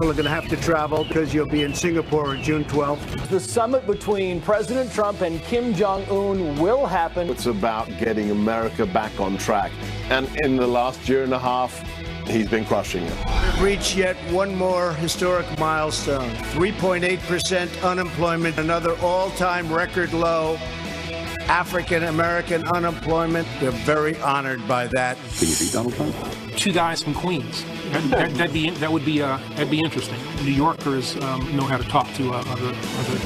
People are going to have to travel because you'll be in Singapore on June 12th. The summit between President Trump and Kim Jong-un will happen. It's about getting America back on track. And in the last year and a half, he's been crushing it. We've reached yet one more historic milestone. 3.8% unemployment, another all-time record low. African-American unemployment. We're very honored by that. Can you beat Donald Trump? Two guys from Queens. That'd be interesting. New Yorkers know how to talk to other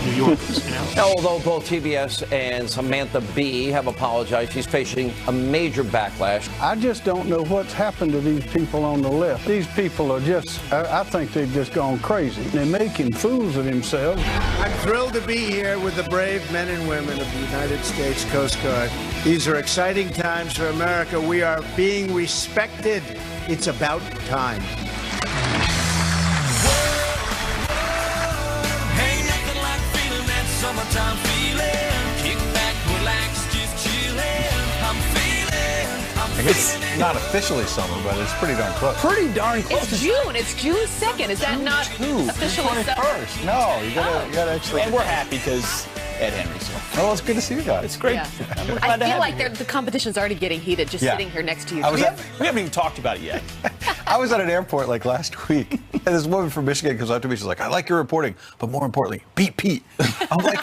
New Yorkers. You know? Although both TBS and Samantha Bee have apologized, she's facing a major backlash. I just don't know what's happened to these people on the left. These people are just, I think they've just gone crazy. They're making fools of themselves. I'm thrilled to be here with the brave men and women of the United States Coast Guard. These are exciting times for America. We are being respected. It's about time. It's not officially summer, but it's pretty darn close. Pretty darn close. It's June. It's June 2nd. Is that not officially summer? No, you gotta actually. And we're happy because Ed Henry's here. Oh, it's good to see you guys. It's great. Yeah. I feel like the competition's already getting heated just sitting here next to you. We haven't even talked about it yet. I was at an airport like last week, and this woman from Michigan comes up to me. She's like, "I like your reporting, but more importantly, beat Pete." I'm like,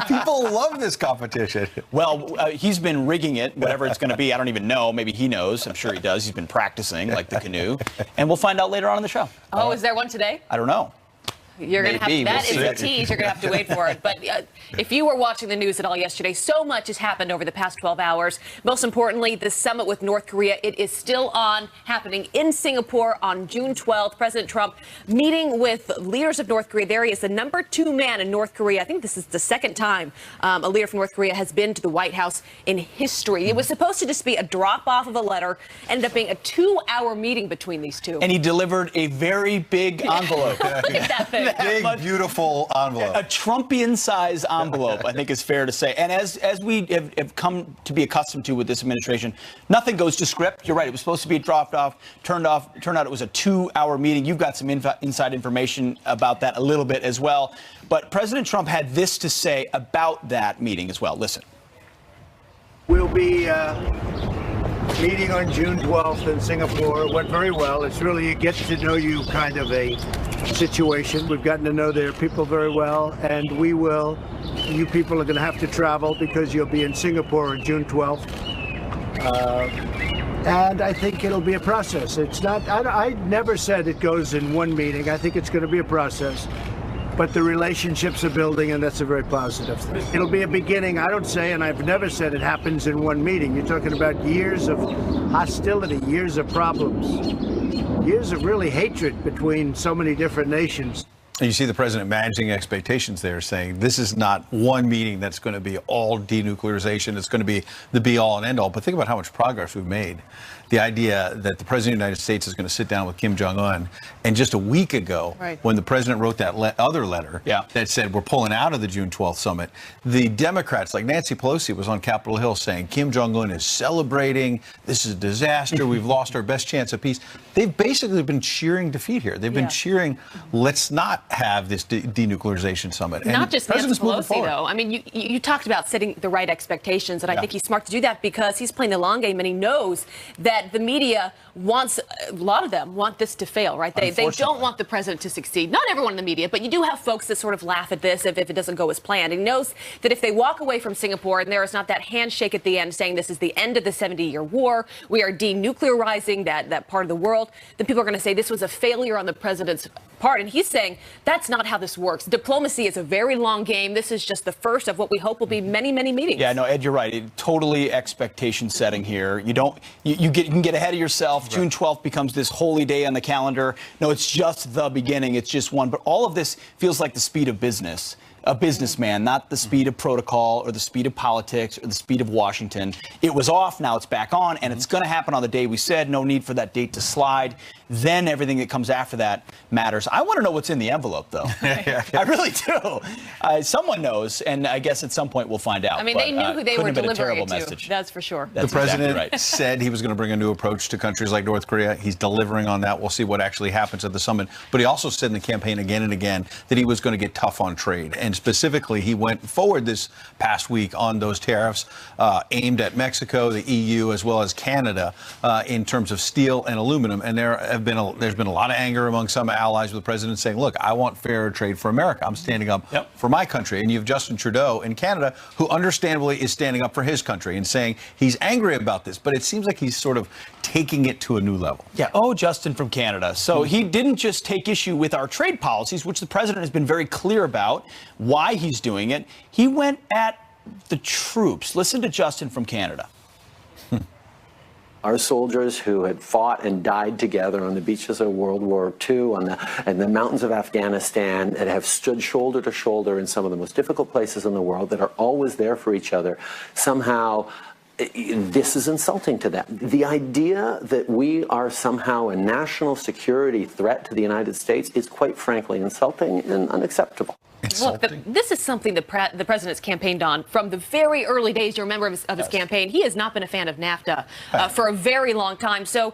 people love this competition. Well, he's been rigging it, whatever it's going to be. I don't even know. Maybe he knows. I'm sure he does. He's been practicing, like the canoe. And we'll find out later on in the show. Oh, is there one today? I don't know. You're going to have to, that is a tease. You're going to have to wait for it. But if you were watching the news at all yesterday, so much has happened over the past 12 hours. Most importantly, the summit with North Korea, it is still on, happening in Singapore on June 12th. President Trump meeting with leaders of North Korea. There he is, the number 2 man in North Korea. I think this is the second time a leader from North Korea has been to the White House in history. It was supposed to just be a drop-off of a letter. Ended up being a 2-hour meeting between these two. And he delivered a very big envelope. Look at that thing. Big, beautiful envelope. A Trumpian-size envelope, I think is fair to say. And as we have come to be accustomed to with this administration, nothing goes to script. You're right. It was supposed to be dropped off, turned off. Turned out it was a 2-hour meeting. You've got some inside information about that a little bit as well. But President Trump had this to say about that meeting as well. Listen. We'll be meeting on June 12th in Singapore. It went very well. It's really a get-to-know-you kind of a situation. We've gotten to know their people very well, and you people are going to have to travel because you'll be in Singapore on June 12th. And I think it'll be a process. It's not, I never said it goes in one meeting. I think it's going to be a process. But the relationships are building, and that's a very positive thing. It'll be a beginning. I don't say, and I've never said it happens in one meeting. You're talking about years of hostility, years of problems, years of really hatred between so many different nations. And you see the president managing expectations there, saying this is not one meeting that's going to be all denuclearization. It's going to be the be-all and end-all. But think about how much progress we've made. The idea that the president of the United States is going to sit down with Kim Jong-un. And just a week ago, when the president wrote that other letter that said we're pulling out of the June 12th summit, the Democrats, like Nancy Pelosi, was on Capitol Hill saying Kim Jong-un is celebrating. This is a disaster. We've lost our best chance of peace. They've basically been cheering defeat here. They've been cheering, let's not have this denuclearization summit. Not and just Nancy Pelosi, though. I mean, you talked about setting the right expectations, and I think he's smart to do that because he's playing the long game, and he knows that the media wants, a lot of them want this to fail, right? They don't want the president to succeed. Not everyone in the media, but you do have folks that sort of laugh at this if it doesn't go as planned. And he knows that if they walk away from Singapore and there is not that handshake at the end saying this is the end of the 70-year war, we are denuclearizing that part of the world, then people are going to say this was a failure on the president's part. And he's saying that's not how this works. Diplomacy is a very long game. This is just the first of what we hope will be many, many meetings. Yeah, no, Ed, you're right. Totally expectation setting here. You can get ahead of yourself. Right. June 12th becomes this holy day on the calendar. No, it's just the beginning. It's just one. But all of this feels like the speed of business. A businessman, not the speed of protocol or the speed of politics or the speed of Washington. It was off, now it's back on, and it's going to happen on the day we said. No need for that date to slide. then everything that comes after that matters. I want to know what's in the envelope, though. I really do. Someone knows, and I guess at some point we'll find out. I mean, they knew who they were delivering it to. Message. That's for sure. The president said he was going to bring a new approach to countries like North Korea. He's delivering on that. We'll see what actually happens at the summit. But he also said in the campaign again and again that he was going to get tough on trade. And specifically, he went forward this past week on those tariffs aimed at Mexico, the EU, as well as Canada in terms of steel and aluminum. And there's been a lot of anger among some allies with the president saying, look, I want fair trade for America. I'm standing up for my country. And you have Justin Trudeau in Canada, who understandably is standing up for his country and saying he's angry about this. But it seems like he's sort of taking it to a new level. Yeah. Oh, Justin from Canada. So he didn't just take issue with our trade policies, which the president has been very clear about why he's doing it. He went at the troops. Listen to Justin from Canada. Our soldiers who had fought and died together on the beaches of World War II, in the mountains of Afghanistan, that have stood shoulder to shoulder in some of the most difficult places in the world, that are always there for each other, somehow this is insulting to them. The idea that we are somehow a national security threat to the United States is quite frankly insulting and unacceptable. Look, this is something the president's campaigned on from the very early days. You remember of his campaign. He has not been a fan of NAFTA for a very long time. So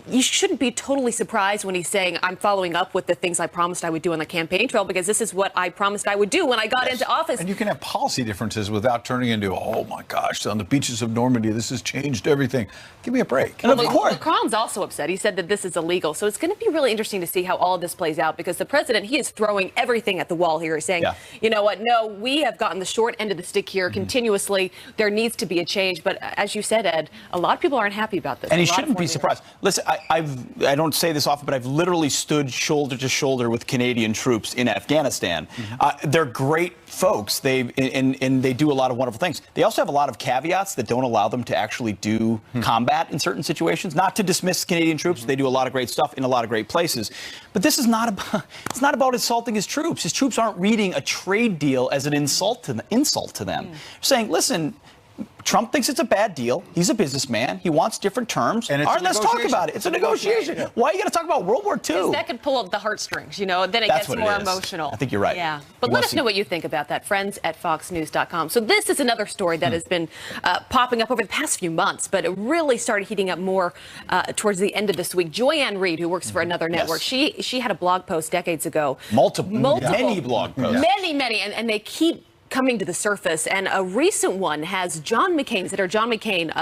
you shouldn't be totally surprised when he's saying, I'm following up with the things I promised I would do on the campaign trail, because this is what I promised I would do when I got into office. And you can have policy differences without turning into, oh, my gosh, on the beaches of Normandy, this has changed everything. Give me a break. And of course, Macron's also upset. He said that this is illegal. So it's going to be really interesting to see how all of this plays out, because the president, he is throwing everything at the wall here, saying, you know what, no, we have gotten the short end of the stick here continuously. There needs to be a change. But as you said, Ed, a lot of people aren't happy about this. And he shouldn't be surprised. Listen, I don't say this often, but I've literally stood shoulder to shoulder with Canadian troops in Afghanistan. They're great folks. They do a lot of wonderful things. They also have a lot of caveats that don't allow them to actually do combat in certain situations. Not to dismiss Canadian troops. They do a lot of great stuff in a lot of great places. But this is not about, it's not about insulting his troops. His troops aren't reading a trade deal as an insult to them. Saying, listen, Trump thinks it's a bad deal. He's a businessman. He wants different terms. And let's talk about it. It's a negotiation. Why are you going to talk about World War II? Because that could pull up the heartstrings, you know, then it gets more emotional. I think you're right. Yeah. But let us know what you think about that. Friends@foxnews.com. So this is another story that has been popping up over the past few months, but it really started heating up more towards the end of this week. Joy-Ann Reid, who works for another network, she had a blog post decades ago. Many blog posts. Many. And they keep coming to the surface, and a recent one has John McCain, Senator John McCain,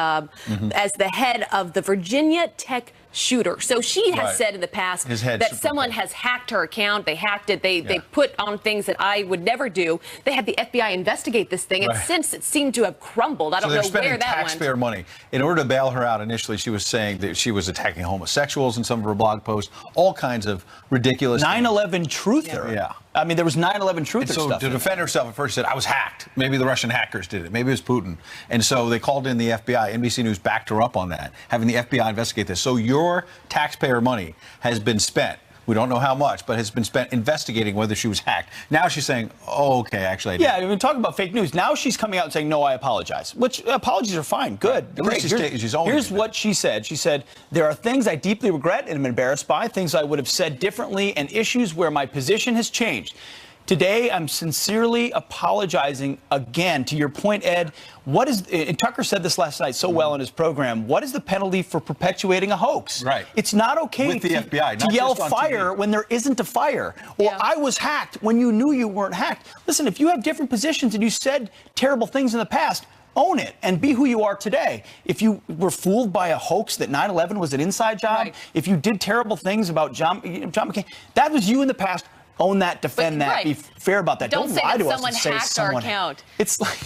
as the head of the Virginia Tech shooter. So she has said in the past that someone has hacked her account. They hacked it. They put on things that I would never do. They had the FBI investigate this thing, and since it seemed to have crumbled. I don't know where that went. They're spending taxpayer money. In order to bail her out, initially she was saying that she was attacking homosexuals in some of her blog posts, all kinds of ridiculous 9/11 truther. I mean, there was 9/11 truther stuff. So to defend herself, at first she said, I was hacked. Maybe the Russian hackers did it. Maybe it was Putin. And so they called in the FBI. NBC News backed her up on that, having the FBI investigate this. So your taxpayer money has been spent. We don't know how much, but has been spent investigating whether she was hacked. Now she's saying, oh, okay, actually I did. Yeah, I mean, talking about fake news. Now she's coming out and saying, no, I apologize. Which apologies are fine. Good. Right. Here's what she said. She said, there are things I deeply regret and am embarrassed by, things I would have said differently, and issues where my position has changed. Today, I'm sincerely apologizing again. To your point, Ed, and Tucker said this last night so well in his program, what is the penalty for perpetuating a hoax? Right. It's not okay with the FBI, to yell fire when there isn't a fire. Or I was hacked when you knew you weren't hacked. Listen, if you have different positions and you said terrible things in the past, own it and be who you are today. If you were fooled by a hoax that 9/11 was an inside job, if you did terrible things about John McCain, that was you in the past. Own that, defend that, be fair about that. Don't say lie that to us someone and say hacked our account. It's like,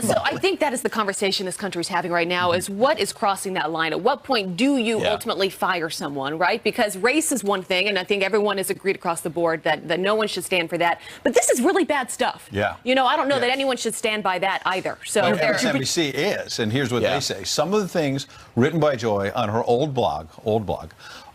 so I think that is the conversation this country is having right now, is what is crossing that line? At what point do you ultimately fire someone, right? Because race is one thing, and I think everyone has agreed across the board that no one should stand for that. But this is really bad stuff. Yeah. You know, I don't know that anyone should stand by that either. So MSNBC is, and here's what they say. Some of the things written by Joy on her old blog,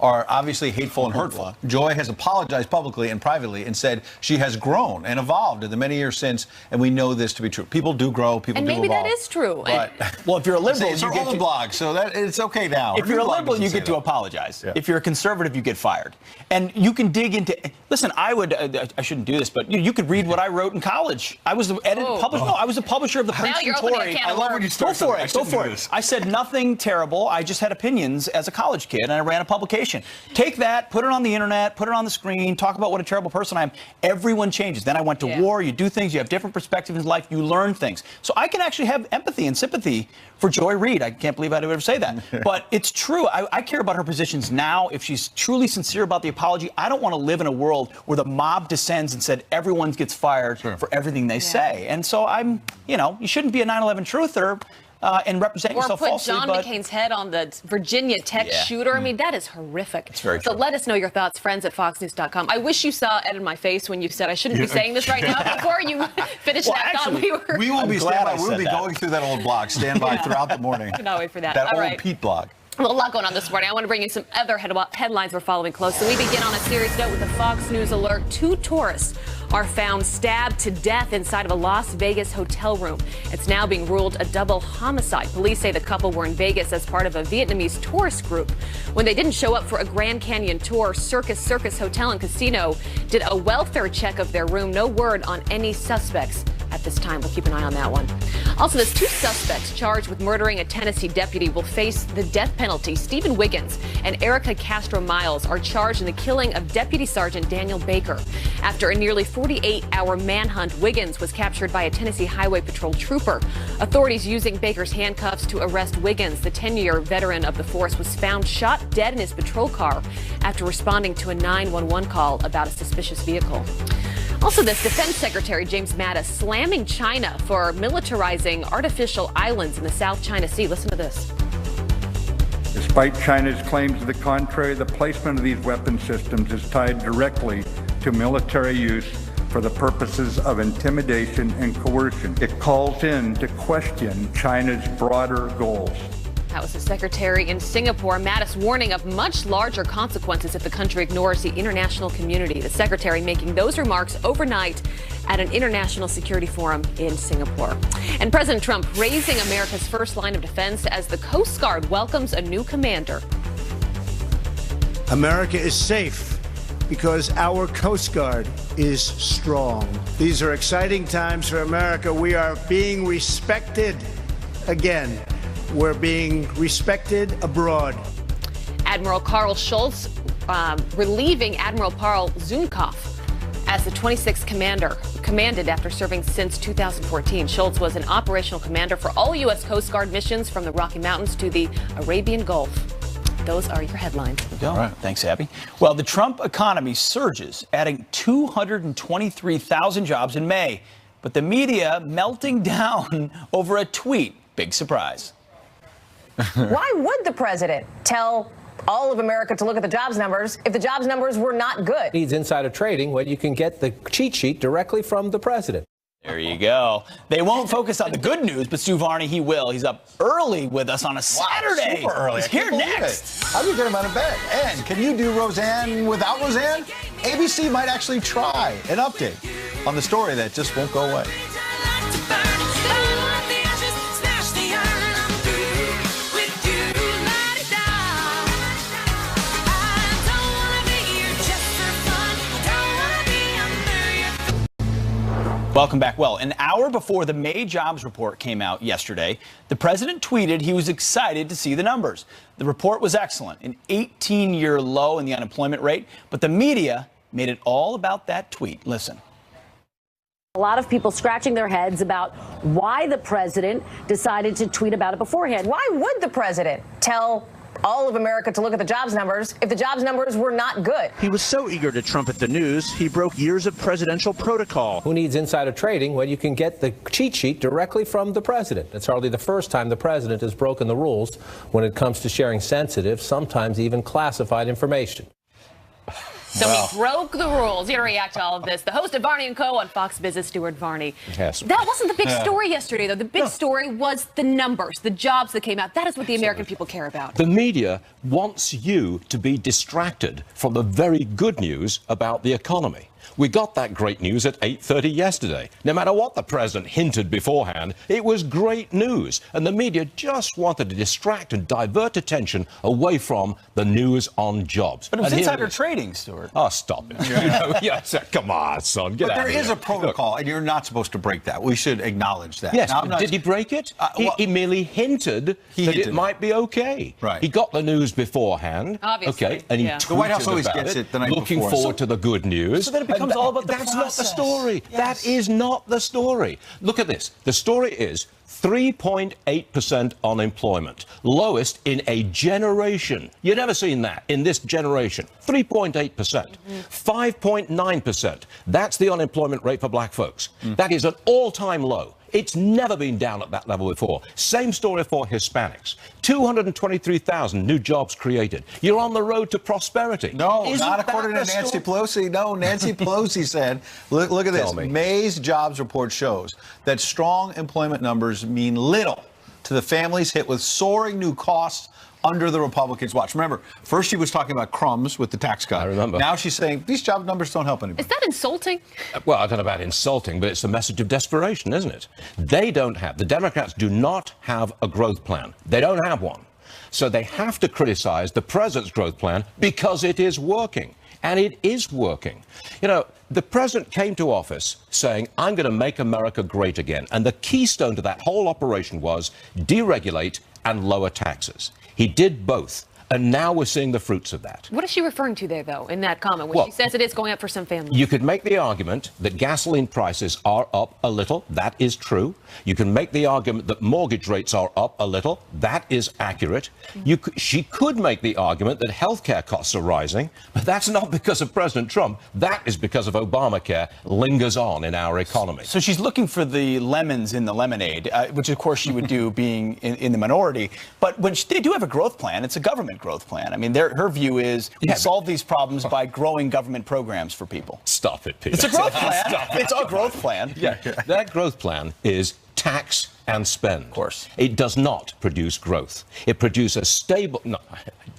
are obviously hateful and hurtful. Joy has apologized publicly and privately and said she has grown and evolved in the many years since, and we know this to be true. People do grow, people do evolve. And maybe that is true. But, well, if you're a liberal, it's our old blog, so that it's okay now. If you're a liberal, you get to apologize. Yeah. If you're a conservative, you get fired. And you can dig into. Listen, I shouldn't do this, but you could read what I wrote in college. I was the publisher. No, I was the publisher of the Princeton Tory. I love when you start. Go for it. I said nothing terrible. I just had opinions as a college kid, and I ran a publication. Take that, put it on the internet, put it on the screen, talk about what a terrible person I am. Everyone changes. Then I went to war. You do things. You have different perspectives in life. You learn things. So I can actually have empathy and sympathy for Joy Reid. I can't believe I'd ever say that. But it's true. I care about her positions now. If she's truly sincere about the apology, I don't want to live in a world where the mob descends and said everyone gets fired for everything they say. And so you shouldn't be a 9/11 truther. And represent yourself falsely. Or put John McCain's head on the Virginia Tech shooter. I mean, that is horrific. It's very true. So let us know your thoughts, friends at foxnews.com. I wish you saw Ed in my face when you said I shouldn't be saying this right now. Before you finish that thought, we will be going through that old blog. Stand by throughout the morning. Cannot wait for that. That All old right. Pete blog. Well, a lot going on this morning. I want to bring you some other headlines we're following close. So we begin on a serious note with a Fox News alert. 2 tourists are found stabbed to death inside of a Las Vegas hotel room. It's now being ruled a double homicide. Police say the couple were in Vegas as part of a Vietnamese tourist group. When they didn't show up for a Grand Canyon tour, Circus Hotel and Casino did a welfare check of their room. No word on any suspects at this time. We'll keep an eye on that one. Also, there's 2 suspects charged with murdering a Tennessee deputy will face the death penalty. Stephen Wiggins and Erica Castro Miles are charged in the killing of Deputy Sergeant Daniel Baker. After a nearly 48-hour manhunt, Wiggins was captured by a Tennessee Highway Patrol trooper. Authorities using Baker's handcuffs to arrest Wiggins. The 10-year veteran of the force was found shot dead in his patrol car after responding to a 911 call about a suspicious vehicle. Also, this Defense Secretary James Mattis slamming China for militarizing artificial islands in the South China Sea. Listen to this. Despite China's claims to the contrary, the placement of these weapon systems is tied directly to military use for the purposes of intimidation and coercion. It calls into question China's broader goals. That was the secretary in Singapore. Mattis warning of much larger consequences if the country ignores the international community. The secretary making those remarks overnight at an international security forum in Singapore. And President Trump raising America's first line of defense as the Coast Guard welcomes a new commander. America is safe because our Coast Guard is strong. These are exciting times for America. We are being respected again. We're being respected abroad. Admiral Carl Schultz relieving Admiral Paul Zumkopf as the 26th commander, commanded after serving since 2014. Schultz was an operational commander for all U.S. Coast Guard missions from the Rocky Mountains to the Arabian Gulf. Those are your headlines. All right. Thanks, Abby. Well, the Trump economy surges, adding 223,000 jobs in May. But the media melting down over a tweet. Big surprise. Why would the president tell all of America to look at the jobs numbers if the jobs numbers were not good? Needs insider trading when you can get the cheat sheet directly from the president. There you go. They won't focus on the good news, but Stu Varney, he will. He's up early with us on a Saturday. Super early. He's here next. How do you get him out of bed? And can you do Roseanne without Roseanne? ABC might actually try an update on the story that just won't go away. Welcome back. Well, an hour before the May jobs report came out yesterday, the president tweeted he was excited to see the numbers. The report was excellent, an 18-year low in the unemployment rate, but the media made it all about that tweet. Listen. A lot of people scratching their heads about why the president decided to tweet about it beforehand. Why would the president tell all of America to look at the jobs numbers if the jobs numbers were not good? He was so eager to trumpet the news, he broke years of presidential protocol. Who needs insider trading when you can get the cheat sheet directly from the president? It's hardly the first time the president has broken the rules when it comes to sharing sensitive, sometimes even classified information. So he broke the rules. Here to react to all of this, the host of Varney & Co. on Fox Business, Stuart Varney. Yes. That wasn't the big story yesterday, though. The big story was the numbers, the jobs that came out. That is what the American people care about. The media wants you to be distracted from the very good news about the economy. We got that great news at 8:30 yesterday. No matter what the president hinted beforehand, it was great news. And the media just wanted to distract and divert attention away from the news on jobs. But it was And here insider it is. trading, Stuart. Oh, stop it. Come on, son. Get But out there of here. is a protocol, and you're not supposed to break that. We should acknowledge that. Yes, Now, I'm but not- did he break it? He merely hinted that hinted it might be okay. Right. He got the news beforehand. Obviously, Okay, and he yeah. tweeted The White House always about gets it the night looking before. forward to the good news. So then it becomes And all about the That's not the process. story. Yes. That is not the story. Look at this. The story is 3.8% unemployment, lowest in a generation. You've never seen that in this generation. 3.8%. 5.9%. That's the unemployment rate for black folks. That is an all-time low. It's never been down at that level before. Same story for Hispanics. 223,000 new jobs created. You're on the road to prosperity. No, Isn't not that according to the Nancy story? Pelosi. No, Nancy Pelosi said, look at this. Tell me. May's jobs report shows that strong employment numbers mean little to the families hit with soaring new costs under the Republicans' watch. Remember, first she was talking about crumbs with the tax cut. I remember. Now she's saying these job numbers don't help anybody. Is that insulting? Well, I don't know about insulting, but it's a message of desperation, isn't it? The Democrats do not have a growth plan. They don't have one. So they have to criticize the president's growth plan because it is working. And it is working. You know, the president came to office saying, I'm going to make America great again. And the keystone to that whole operation was deregulate and lower taxes. He did both. And now we're seeing the fruits of that. What is she referring to there, though, in that comment when Well, she says it is going up for some families? You could make the argument that gasoline prices are up a little. That is true. You can make the argument that mortgage rates are up a little. That is accurate. She could make the argument that healthcare costs are rising, but that's not because of President Trump. That is because of Obamacare lingers on in our economy. So she's looking for the lemons in the lemonade, which of course she would do being in the minority. But when they do have a growth plan, it's a government growth plan. I mean, her view is we solve these problems by growing government programs for people. Stop it, Peter. It's a growth plan. It's a growth plan. Yeah, that growth plan is tax and spend. Of course. It does not produce growth. It produces stable, no,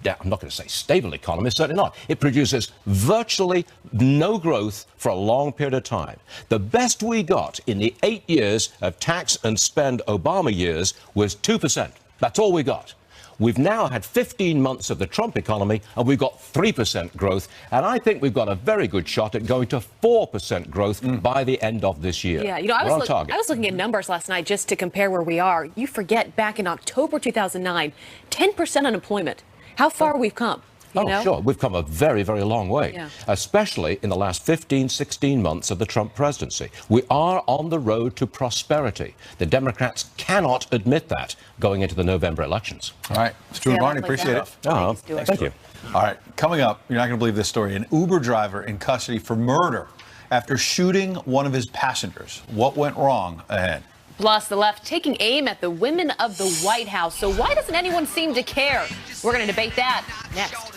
I'm not going to say stable economy, certainly not. It produces virtually no growth for a long period of time. The best we got in the 8 years of tax and spend Obama years was 2%. That's all we got. We've now had 15 months of the Trump economy, and we've got 3% growth. And I think we've got a very good shot at going to 4% growth by the end of this year. Yeah, you know, I was looking at numbers last night just to compare where we are. You forget back in October 2009, 10% unemployment. How far we've come. You know? Sure. We've come a very, very long way, especially in the last 15, 16 months of the Trump presidency. We are on the road to prosperity. The Democrats cannot admit that going into the November elections. All right. Stuart Varney, appreciate it. Thank you. All right. Coming up, you're not going to believe this story. An Uber driver in custody for murder after shooting one of his passengers. What went wrong? Ahead. Plus, the left taking aim at the women of the White House. So why doesn't anyone seem to care? We're going to debate that next.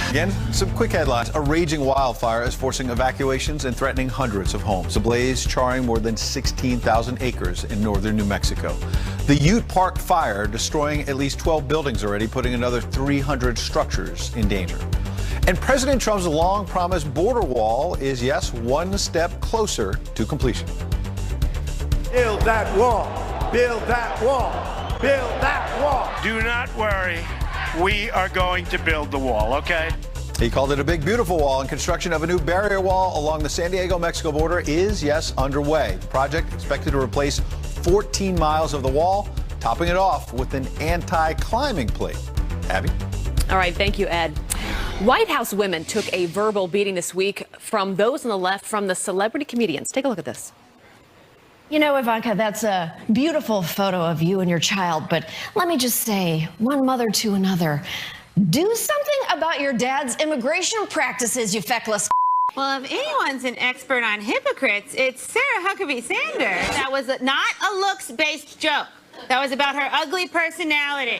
Again, some quick headlines. A raging wildfire is forcing evacuations and threatening hundreds of homes. A blaze charring more than 16,000 acres in northern New Mexico. The Ute Park fire destroying at least 12 buildings already, putting another 300 structures in danger. And President Trump's long-promised border wall is, yes, one step closer to completion. Build that wall. Build that wall. Build that wall. Do not worry. We are going to build the wall, okay? He called it a big, beautiful wall, and construction of a new barrier wall along the San Diego-Mexico border is, yes, underway. The project expected to replace 14 miles of the wall, topping it off with an anti-climbing plate. Abby? All right, thank you, Ed. White House women took a verbal beating this week from those on the left, from the celebrity comedians. Take a look at this. You know, Ivanka, that's a beautiful photo of you and your child, but let me just say, one mother to another, do something about your dad's immigration practices, you feckless. Well, if anyone's an expert on hypocrites, it's Sarah Huckabee Sanders. That was not a looks-based joke. That was about her ugly personality.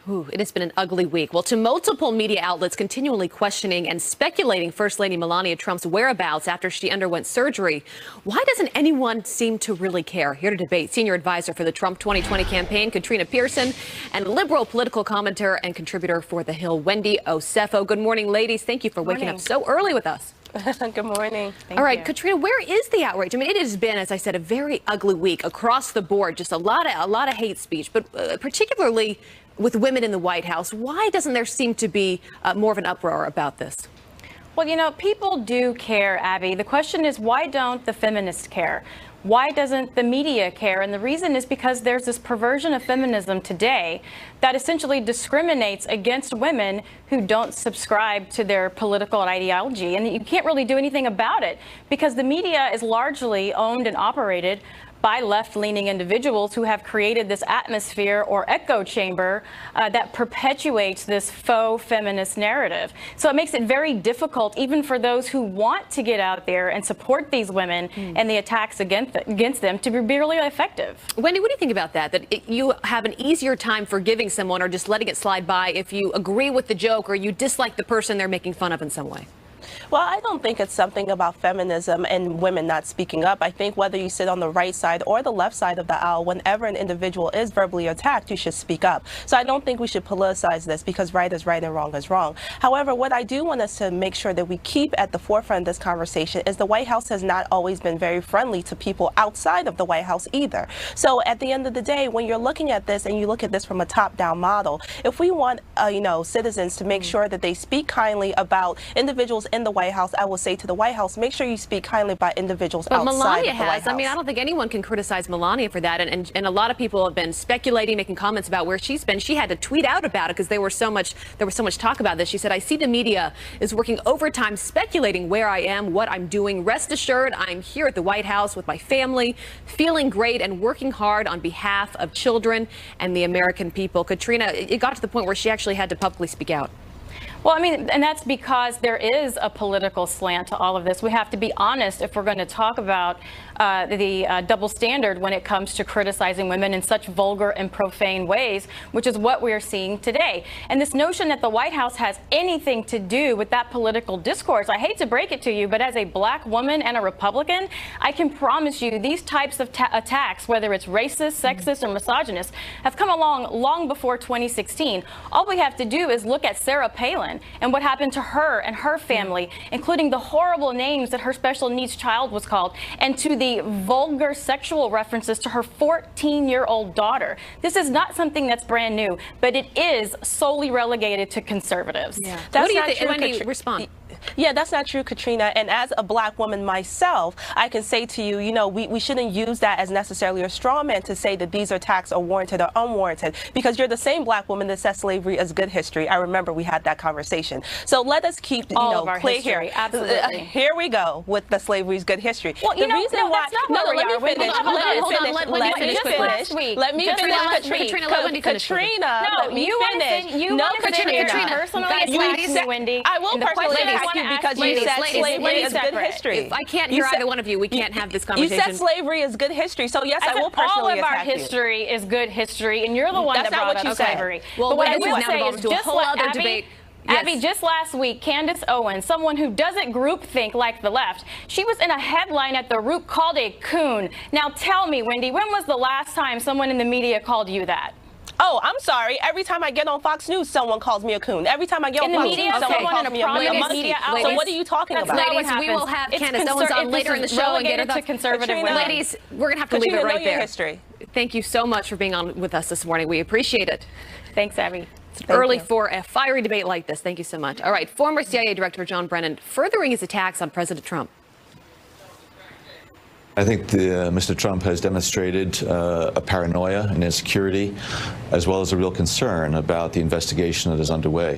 Ooh, it has been an ugly week. Well, to multiple media outlets continually questioning and speculating First Lady Melania Trump's whereabouts after she underwent surgery, why doesn't anyone seem to really care? Here to debate, senior advisor for the Trump 2020 campaign, Katrina Pearson, and liberal political commentator and contributor for The Hill, Wendy Osefo. Good morning, ladies. Thank you for waking up so early with us. Good morning. All right, Katrina, where is the outrage? I mean, it has been, as I said, a very ugly week across the board. Just a lot of hate speech, but particularly with women in the White House. Why doesn't there seem to be more of an uproar about this? Well, you know, people do care, Abby. The question is, why don't the feminists care? Why doesn't the media care? And the reason is because there's this perversion of feminism today that essentially discriminates against women who don't subscribe to their political ideology. And you can't really do anything about it because the media is largely owned and operated by left-leaning individuals who have created this atmosphere or echo chamber that perpetuates this faux feminist narrative. So it makes it very difficult even for those who want to get out there and support these women and the attacks against them to be really effective. Wendy, what do you think about that? That you have an easier time forgiving someone or just letting it slide by if you agree with the joke or you dislike the person they're making fun of in some way? Well, I don't think it's something about feminism and women not speaking up. I think whether you sit on the right side or the left side of the aisle, whenever an individual is verbally attacked, you should speak up. So I don't think we should politicize this because right is right and wrong is wrong. However, what I do want us to make sure that we keep at the forefront of this conversation is the White House has not always been very friendly to people outside of the White House either. So at the end of the day, when you're looking at this and you look at this from a top-down model, if we want, citizens to make sure that they speak kindly about individuals in the White House, I will say to the White House, make sure you speak kindly about individuals outside Melania of the White House. I mean, I don't think anyone can criticize Melania for that. And a lot of people have been speculating, making comments about where she's been. She had to tweet out about it because there was so much talk about this. She said, I see the media is working overtime speculating where I am, what I'm doing. Rest assured, I'm here at the White House with my family, feeling great and working hard on behalf of children and the American people. Katrina, it got to the point where she actually had to publicly speak out. Well, I mean, and that's because there is a political slant to all of this. We have to be honest if we're going to talk about the double standard when it comes to criticizing women in such vulgar and profane ways, which is what we are seeing today. And this notion that the White House has anything to do with that political discourse, I hate to break it to you, but as a black woman and a Republican, I can promise you these types of attacks, whether it's racist, sexist, or misogynist, have come along long before 2016. All we have to do is look at Sarah Palin and what happened to her and her family, including the horrible names that her special needs child was called, and to the vulgar sexual references to her 14-year-old daughter. This is not something that's brand new, but it is solely relegated to conservatives. Yeah. That's what do you not think? true, Wendy, respond. Yeah, that's not true, Katrina. And as a black woman myself, I can say to you, we shouldn't use that as necessarily a straw man to say that these attacks are warranted or unwarranted, because you're the same black woman that says slavery is good history. I remember we had that conversation. So let us keep, all of our clear history. here. Absolutely. Here we go with the slavery is good history. Well, the reason why, that's not where we are. Let me finish. Let me finish. Katrina, let Wendy finish. Katrina, let me finish. You want to Katrina, personally attack Wendy. I will personally attack you because you said slavery is good history. If I can't hear either one of you, we can't have this conversation. You said slavery is good history, so yes, I will personally attack you. All of our history is good history, and you're the one that brought up slavery. Well, what I this will is now say involved is to a whole other debate. Abby, just last week, Candace Owens, someone who doesn't groupthink like the left, she was in a headline at The Root called a coon. Now tell me, Wendy, when was the last time someone in the media called you that? Oh, I'm sorry. Every time I get on Fox News, someone calls me a coon. Every time I get on Fox News, someone calls me a monkey. So what are you talking about? Ladies, we will have Candace Owens on later in the show and get her thoughts. Conservative women. Ladies, we're going to have to leave it right there. Thank you so much for being on with us this morning. We appreciate it. Thanks, Abby. It's early for a fiery debate like this. Thank you so much. All right, former CIA Director John Brennan furthering his attacks on President Trump. I think Mr. Trump has demonstrated a paranoia and insecurity, as well as a real concern about the investigation that is underway.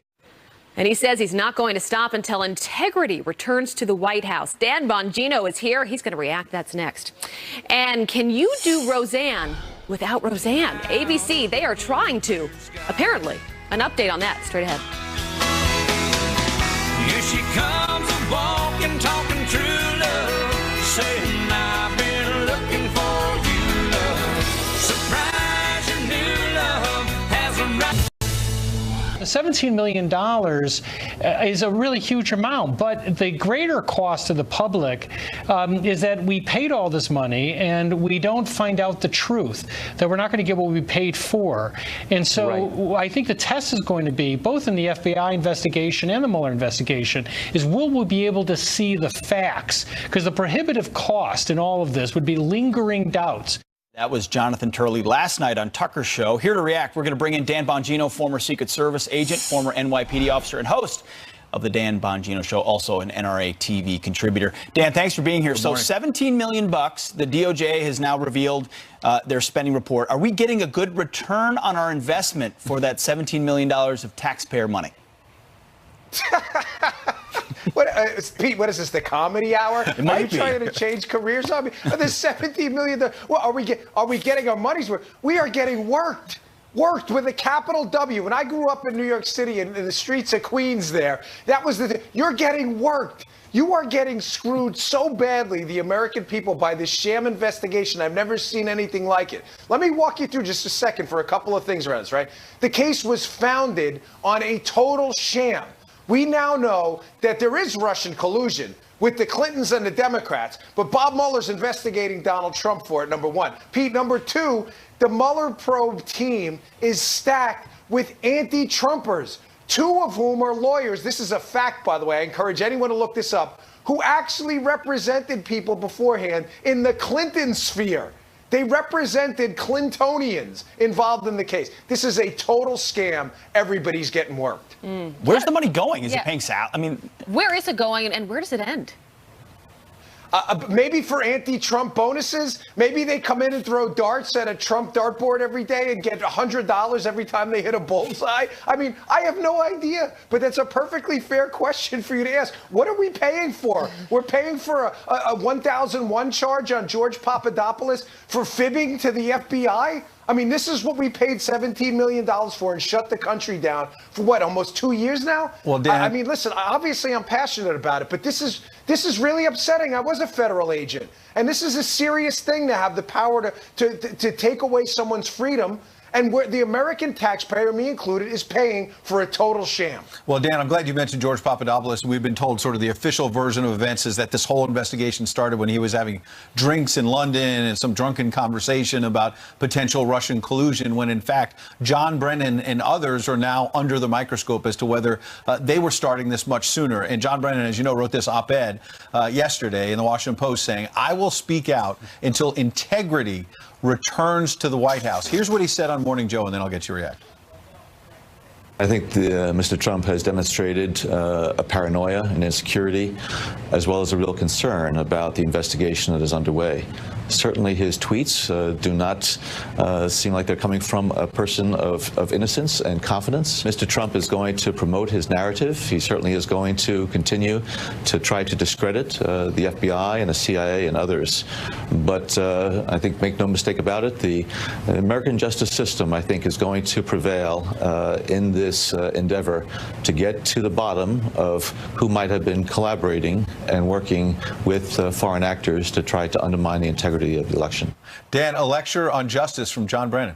And he says he's not going to stop until integrity returns to the White House. Dan Bongino is here. He's going to react. That's next. And can you do Roseanne without Roseanne? ABC, they are trying to, apparently. An update on that straight ahead. Here she comes, a walking, talking. saying I've been looking for you, love. Surprise, your new love has arrived. $17 million is a really huge amount, but the greater cost to the public is that we paid all this money and we don't find out the truth, that we're not going to get what we paid for. And so I think the test is going to be, both in the FBI investigation and the Mueller investigation, is will we be able to see the facts? Because the prohibitive cost in all of this would be lingering doubts. That was Jonathan Turley last night on Tucker's show. Here to react, we're going to bring in Dan Bongino, former Secret Service agent, former NYPD officer, and host of the Dan Bongino Show, also an NRA TV contributor. Dan, thanks for being here. So $17 million, the DOJ has now revealed their spending report. Are we getting a good return on our investment for that $17 million of taxpayer money? Pete, what is this, the comedy hour? It might be. Are you trying to change careers on me? There's $17 million. Well, are we getting our money's worth? We are getting worked with a capital W. When I grew up in New York City in the streets of Queens there, that was the thing. You're getting worked. You are getting screwed so badly, the American people, by this sham investigation. I've never seen anything like it. Let me walk you through just a second for a couple of things around this, right? The case was founded on a total sham. We now know that there is Russian collusion with the Clintons and the Democrats, but Bob Mueller's investigating Donald Trump for it, number one. Pete, number two, the Mueller probe team is stacked with anti-Trumpers, two of whom are lawyers. This is a fact, by the way. I encourage anyone to look this up, who actually represented people beforehand in the Clinton sphere. They represented Clintonians involved in the case. This is a total scam. Everybody's getting worked. Where's the money going? Is it paying salary? I mean, where is it going and where does it end? Maybe for anti-Trump bonuses. Maybe they come in and throw darts at a Trump dartboard every day and get $100 every time they hit a bullseye. I mean, I have no idea, but that's a perfectly fair question for you to ask. What are we paying for? We're paying for a 1001 charge on George Papadopoulos for fibbing to the FBI? I mean, this is what we paid $17 million for and shut the country down for what, almost 2 years now? Well, Dan, I mean, listen, obviously I'm passionate about it, but this is really upsetting. I was a federal agent, and this is a serious thing to have the power to take away someone's freedom. And where the American taxpayer, me included, is paying for a total sham. Well, Dan, I'm glad you mentioned George Papadopoulos. We've been told sort of the official version of events is that this whole investigation started when he was having drinks in London and some drunken conversation about potential Russian collusion, when in fact John Brennan and others are now under the microscope as to whether they were starting this much sooner. And John Brennan, as you know, wrote this op-ed yesterday in the Washington Post saying, "I will speak out until integrity returns to the White House." Here's what he said on Morning Joe, and then I'll get you to react. I think Mr. Trump has demonstrated a paranoia and insecurity, as well as a real concern about the investigation that is underway. Certainly his tweets do not seem like they're coming from a person of innocence and confidence. Mr. Trump is going to promote his narrative. He certainly is going to continue to try to discredit the FBI and the CIA and others. But I think, make no mistake about it, the American justice system, I think, is going to prevail in this endeavor to get to the bottom of who might have been collaborating and working with foreign actors to try to undermine the integrity of the election. Dan, a lecture on justice from John Brennan.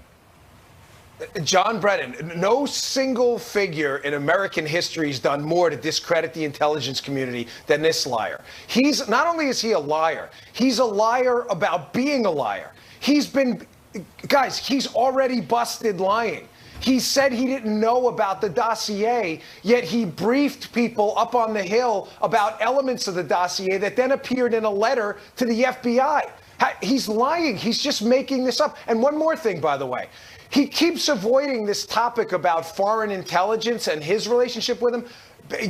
John Brennan, no single figure in American history has done more to discredit the intelligence community than this liar. He's not only is he a liar, he's a liar about being a liar. He's already busted lying. He said he didn't know about the dossier, yet he briefed people up on the Hill about elements of the dossier that then appeared in a letter to the FBI. He's lying. He's just making this up. And one more thing, by the way. He keeps avoiding this topic about foreign intelligence and his relationship with them.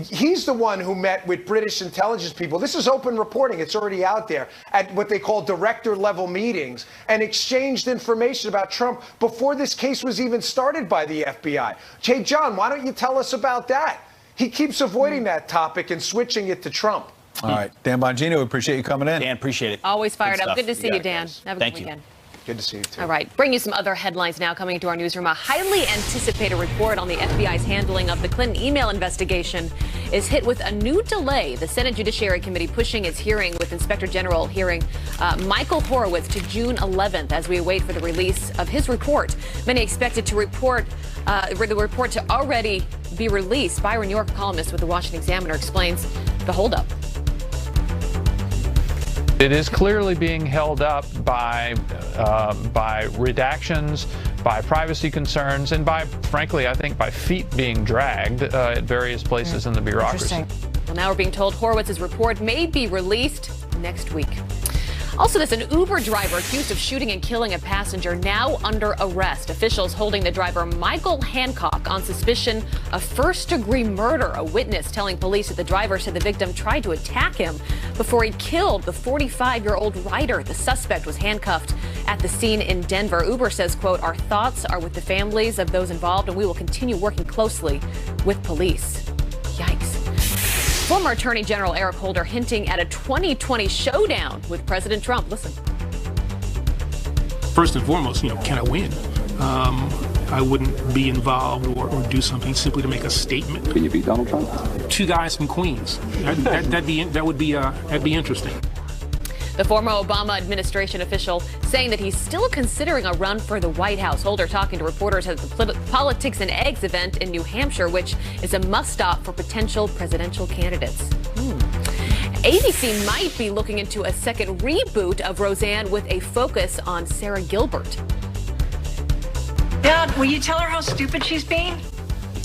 He's the one who met with British intelligence people. This is open reporting. It's already out there at what they call director-level meetings, and exchanged information about Trump before this case was even started by the FBI. Hey, John, why don't you tell us about that? He keeps avoiding that topic and switching it to Trump. All right. Dan Bongino, we appreciate you coming in. Dan, appreciate it. Always fired up. Good to see you, Dan. Have a good weekend. Good to see you, too. All right, bring you some other headlines now coming into our newsroom. A highly anticipated report on the FBI's handling of the Clinton email investigation is hit with a new delay. The Senate Judiciary Committee pushing its hearing with Inspector General hearing Michael Horowitz to June 11th as we await for the release of his report. Many expected to the report to already be released. Byron York, columnist with the Washington Examiner, explains the holdup. It is clearly being held up by redactions, by privacy concerns, and by, frankly, I think by feet being dragged at various places in the bureaucracy. Well, now we're being told Horowitz's report may be released next week. Also, there's an Uber driver accused of shooting and killing a passenger now under arrest. Officials holding the driver Michael Hancock on suspicion of first-degree murder. A witness telling police that the driver said the victim tried to attack him before he killed the 45-year-old rider. The suspect was handcuffed at the scene in Denver. Uber says, quote, "Our thoughts are with the families of those involved, and we will continue working closely with police." Yikes. Former Attorney General Eric Holder hinting at a 2020 showdown with President Trump. Listen. First and foremost, can I win? I wouldn't be involved or do something simply to make a statement. Can you beat Donald Trump? 2 guys from Queens. That'd be interesting. The former Obama administration official saying that he's still considering a run for the White House. Holder talking to reporters at the Politics and Eggs event in New Hampshire, which is a must-stop for potential presidential candidates. ABC might be looking into a second reboot of Roseanne with a focus on Sarah Gilbert. Dad, will you tell her how stupid she's being?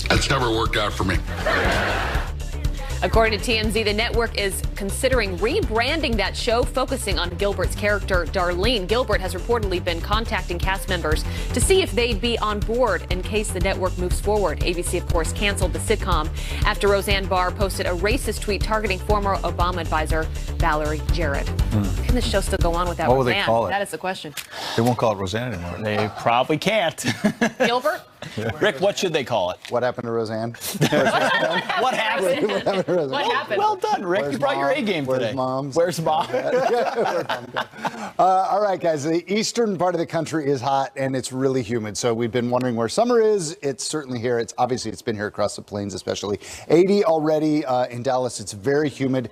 That's never worked out for me. According to TMZ, the network is considering rebranding that show, focusing on Gilbert's character, Darlene. Gilbert has reportedly been contacting cast members to see if they'd be on board in case the network moves forward. ABC, of course, canceled the sitcom after Roseanne Barr posted a racist tweet targeting former Obama advisor Valerie Jarrett. Can this show still go on without What will Roseanne? they call it? That is the question. They won't call it Roseanne anymore. They probably can't. Gilbert? Rick, what should they call it? What happened to Roseanne? What happened? What happened? Well done, Rick. You brought your A game today. Where's mom? All right, guys. The eastern part of the country is hot and it's really humid. So we've been wondering where summer is. It's certainly here. It's been here across the plains, especially 80 already in Dallas. It's very humid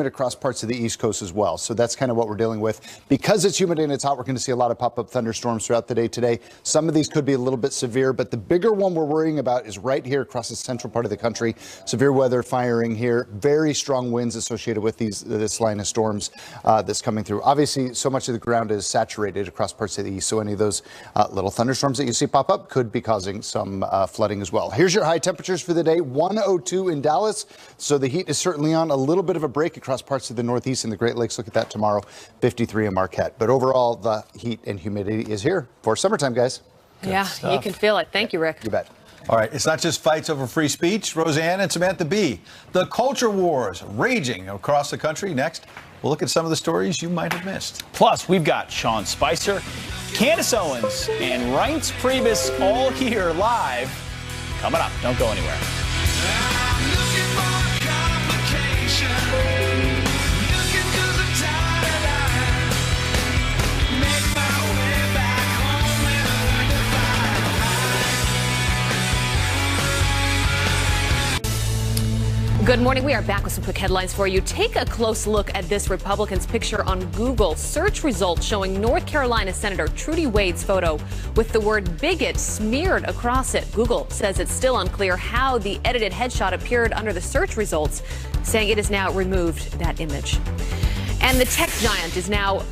across parts of the East Coast as well. So that's kind of what we're dealing with. Because it's humid and it's hot, we're going to see a lot of pop-up thunderstorms throughout the day today. Some of these could be a little bit severe, but the bigger one we're worrying about is right here across the central part of the country. Severe weather firing here. Very strong winds associated with this line of storms that's coming through. Obviously, so much of the ground is saturated across parts of the east, so any of those little thunderstorms that you see pop up could be causing some flooding as well. Here's your high temperatures for the day. 102 in Dallas, so the heat is certainly on. A little bit of a break across parts of the Northeast and the Great Lakes. Look at that tomorrow. 53 in Marquette. But overall, the heat and humidity is here for summertime, guys. Yeah, you can feel it. Thank you, Rick. You bet. All right, it's not just fights over free speech. Roseanne and Samantha Bee, the culture wars raging across the country. Next, we'll look at some of the stories you might have missed. Plus, we've got Sean Spicer, Candace Owens, and Reince Priebus all here live. Coming up. Don't go anywhere. Good morning. We are back with some quick headlines for you. Take a close look at this Republican's picture on Google. Search results showing North Carolina Senator Trudy Wade's photo with the word bigot smeared across it. Google says it's still unclear how the edited headshot appeared under the search results, saying it has now removed that image. And the tech giant is now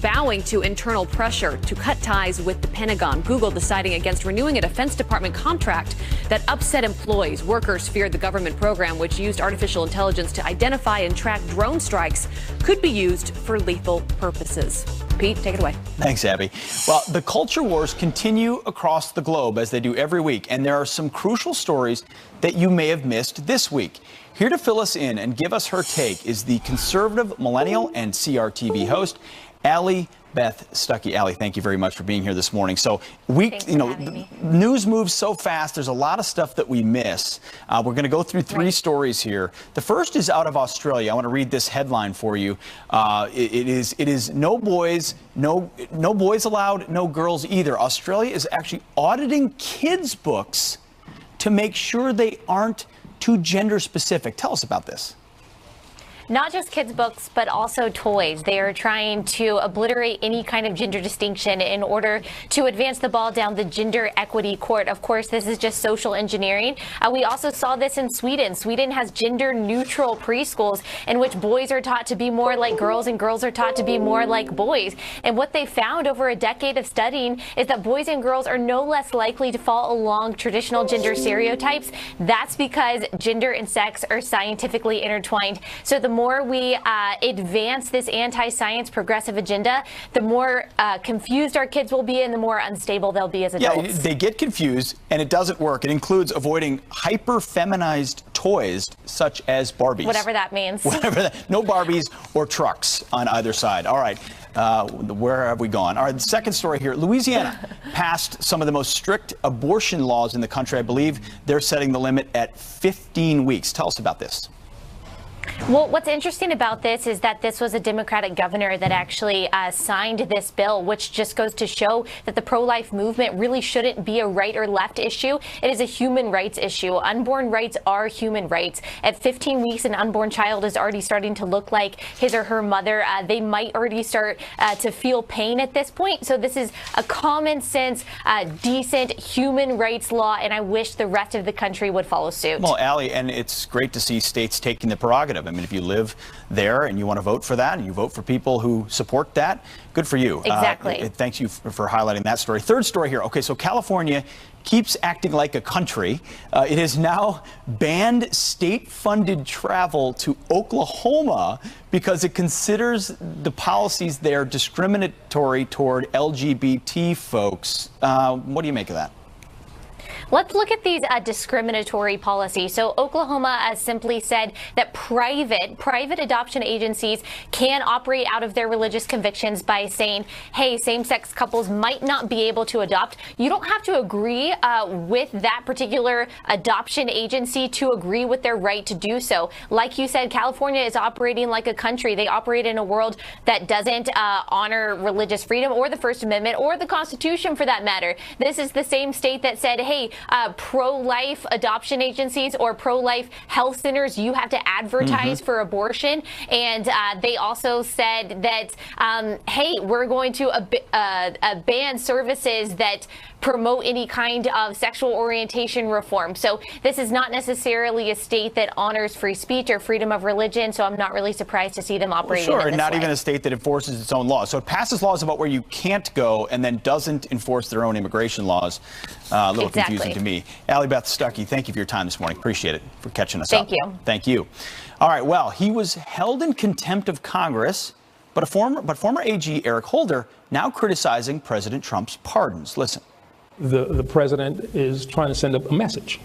bowing to internal pressure to cut ties with the Pentagon. Google deciding against renewing a Defense Department contract that upset employees. Workers feared the government program, which used artificial intelligence to identify and track drone strikes, could be used for lethal purposes. Pete, take it away. Thanks, Abby. Well, the culture wars continue across the globe as they do every week, and there are some crucial stories that you may have missed this week. Here to fill us in and give us her take is the conservative millennial and CRTV host Allie Beth Stuckey. Allie, thank you very much for being here this morning. So news moves so fast. There's a lot of stuff that we miss. We're going to go through three stories here. The first is out of Australia. I want to read this headline for you. It is no boys allowed, no girls either. Australia is actually auditing kids' books to make sure they aren't too gender specific. Tell us about this. Not just kids' books, but also toys. They are trying to obliterate any kind of gender distinction in order to advance the ball down the gender equity court. Of course, this is just social engineering. We also saw this in Sweden. Sweden has gender-neutral preschools in which boys are taught to be more like girls and girls are taught to be more like boys. And what they found over a decade of studying is that boys and girls are no less likely to fall along traditional gender stereotypes. That's because gender and sex are scientifically intertwined. So the more we advance this anti-science progressive agenda, the more confused our kids will be and the more unstable they'll be as adults. Yeah, they get confused and it doesn't work. It includes avoiding hyper-feminized toys such as Barbies. Whatever that means. No Barbies or trucks on either side. All right. Where have we gone? All right, the second story here. Louisiana passed some of the most strict abortion laws in the country. I believe they're setting the limit at 15 weeks. Tell us about this. Well, what's interesting about this is that this was a Democratic governor that actually signed this bill, which just goes to show that the pro-life movement really shouldn't be a right or left issue. It is a human rights issue. Unborn rights are human rights. At 15 weeks, an unborn child is already starting to look like his or her mother. They might already start to feel pain at this point. So this is a common sense, decent human rights law, and I wish the rest of the country would follow suit. Well, Allie, and it's great to see states taking the prerogative. I mean, if you live there and you want to vote for that and you vote for people who support that, good for you. Exactly. Thanks you for highlighting that story. Third story here. Okay, so California keeps acting like a country. It has now banned state-funded travel to Oklahoma because it considers the policies there discriminatory toward LGBT folks. What do you make of that? Let's look at these discriminatory policies. So Oklahoma simply said that private adoption agencies can operate out of their religious convictions by saying, hey, same-sex couples might not be able to adopt. You don't have to agree with that particular adoption agency to agree with their right to do so. Like you said, California is operating like a country. They operate in a world that doesn't honor religious freedom or the First Amendment or the Constitution for that matter. This is the same state that said, hey, pro-life adoption agencies or pro-life health centers, you have to advertise for abortion. And they also said that, hey, we're going to ban services that promote any kind of sexual orientation reform. So this is not necessarily a state that honors free speech or freedom of religion, so I'm not really surprised to see them operating in this and not way. even a state that enforces its own laws. So it passes laws about where you can't go and then doesn't enforce their own immigration laws. A little confusing to me. Allie Beth Stuckey, thank you for your time this morning. Appreciate it for catching us up. Thank you. Thank you. All right, well, he was held in contempt of Congress, but former AG Eric Holder now criticizing President Trump's pardons. Listen. The president is trying to send a message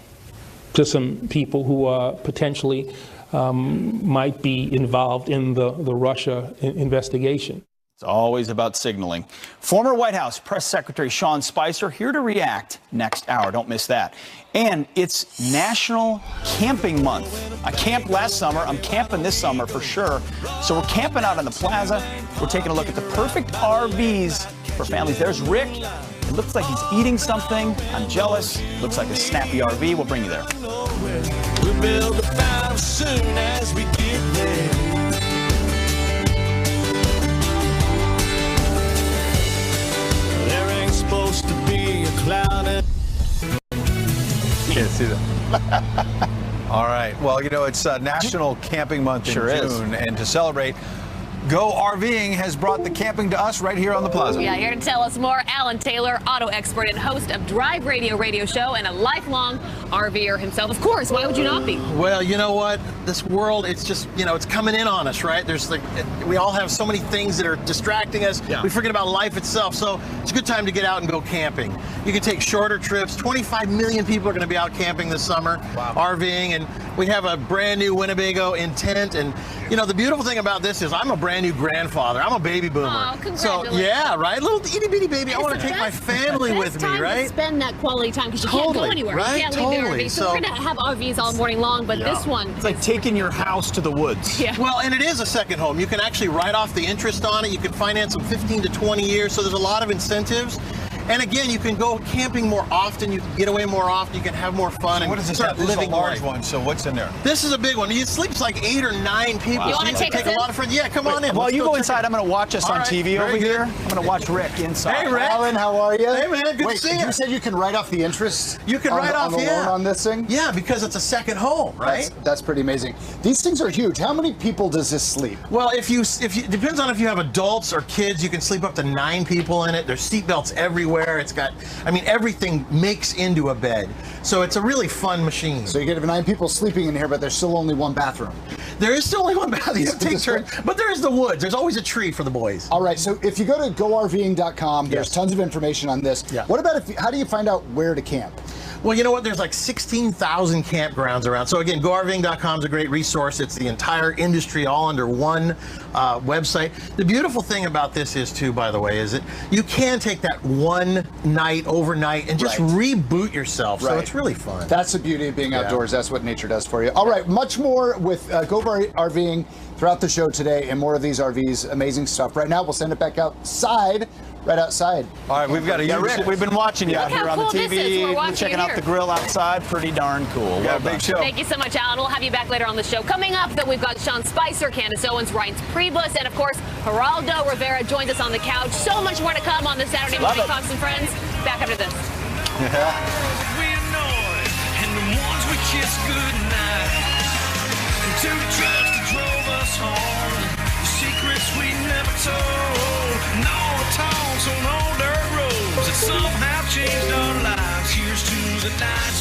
to some people who potentially might be involved in the Russia investigation. It's always about signaling. Former White House Press Secretary Sean Spicer here to react next hour. Don't miss that. And it's National Camping Month. I camped last summer. I'm camping this summer for sure. So we're camping out on the plaza. We're taking a look at the perfect RVs for families. There's Rick. It looks like he's eating something. I'm jealous. Looks like a snappy RV. We'll bring you there. We'll build a fire as soon as we get there. There ain't supposed to be a cloud. Can't see that. All right. Well, you know, it's National Camping Month in June. And to celebrate, Go RVing has brought the camping to us right here on the plaza. Yeah, here to tell us more, Alan Taylor, auto expert and host of Drive Radio show and a lifelong RVer himself. Of course, why would you not be? Well, you know what? This world, it's just, you know, it's coming in on us, right? There's like, we all have so many things that are distracting us. Yeah. We forget about life itself. So it's a good time to get out and go camping. You can take shorter trips. 25 million people are going to be out camping this summer, RVing, and We have a brand new Winnebago Intent, and you know the beautiful thing about this is I'm a brand new grandfather. I'm a baby boomer. Oh, so congratulations. yeah, right, little itty bitty baby. I want to take my family with me, right? Spend that quality time because you can't go Totally, anywhere. right? You can't leave the Totally. RV. So we're gonna have RVs all morning long, but this one, It's like taking your house to the woods. yeah. Well, and it is a second home. You can actually write off the interest on it. You can finance them 15 to 20 years. So there's a lot of incentives. And again, you can go camping more often. You can get away more often. You can have more fun. So and what is this? start This is a living large life. one. So what's in there? This is a big one. It sleeps like 8 or 9 people. Wow. You So wanna can take us a in? lot of friends. Yeah, come on in. While Let's you go check inside, it. I'm going to watch us All on right, TV very over good. here. I'm going to watch Rick inside. Hey, Rick. Alan, how are you? Hey, man, good to Wait, see you. You said you can write off the interest. You can on write the, off on the loan on this thing. Yeah, because it's a second home, right? That's pretty amazing. These things are huge. How many people does this sleep? Well, if you depends on if you have adults or kids, you can sleep up to 9 people in it. There's seat belts everywhere. It's got, I mean, everything makes into a bed. So it's a really fun machine. So you get 9 people sleeping in here, but there's still only one bathroom. There is still only one bathroom. You have to take turns, but there is the woods. There's always a tree for the boys. All right, so if you go to GoRVing.com, there's tons of information on this. Yeah. What about how do you find out where to camp? Well, you know what? There's like 16,000 campgrounds around. So again, GoRVing.com is a great resource. It's the entire industry all under one website. The beautiful thing about this is too, by the way, is that you can take that one night, overnight, and just reboot yourself. So Right. it's really fun. That's the beauty of being outdoors. That's what nature does for you. All right, much more with GoRVing throughout the show today, and more of these RVs. Amazing stuff. Right now, we'll send it back outside. Right outside. All right, we've got a Rick, we've been watching you out here on the cool this is. We're TV, watching checking you out here. the grill outside. Pretty darn cool. Yeah, big show. Thank you so much, Alan. We'll have you back later on the show. Coming up, that we've got Sean Spicer, Candace Owens, Ryan Priebus, and of course, Geraldo Rivera joins us on the couch. So much more to come on this Saturday Love morning, it. Fox and Friends. Back after this. we annoyed, and the ones we kissed goodnight. And two trucks that drove us home, the secrets we never told. No talks on old dirt roads that somehow changed our lives. Here's to the nights